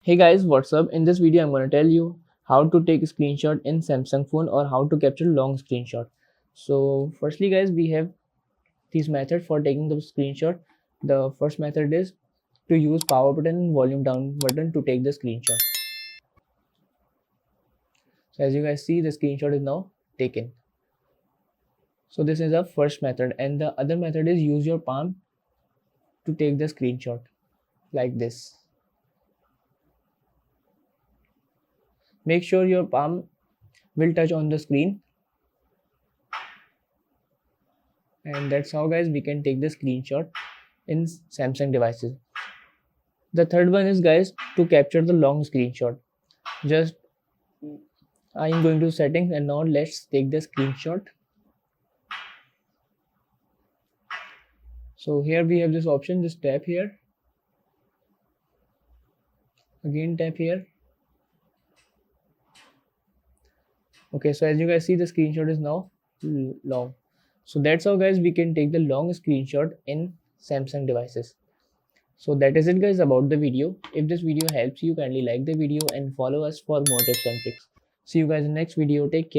Hey guys, what's up? In this video, I'm going to tell you how to take a screenshot in Samsung phone or how to capture long screenshot. So firstly guys, we have this method for taking the screenshot. The first method is to use power button and volume down button to take the screenshot. So as you guys see, the screenshot is now taken. So this is the first method, and the other method is use your palm to take the screenshot like this. Make sure your palm will touch on the screen, and that's how guys we can take the screenshot in Samsung devices. The third one is guys to capture the long screenshot. Just I am going to settings, and now let's take the screenshot. So here we have this option, just tap here, again tap here. Okay, so as you guys see, the screenshot is now long. So that's how guys we can take the long screenshot in Samsung devices. So that is it guys about the video. If this video helps you, kindly like the video and follow us for more tips and tricks. See you guys in the next video. Take care.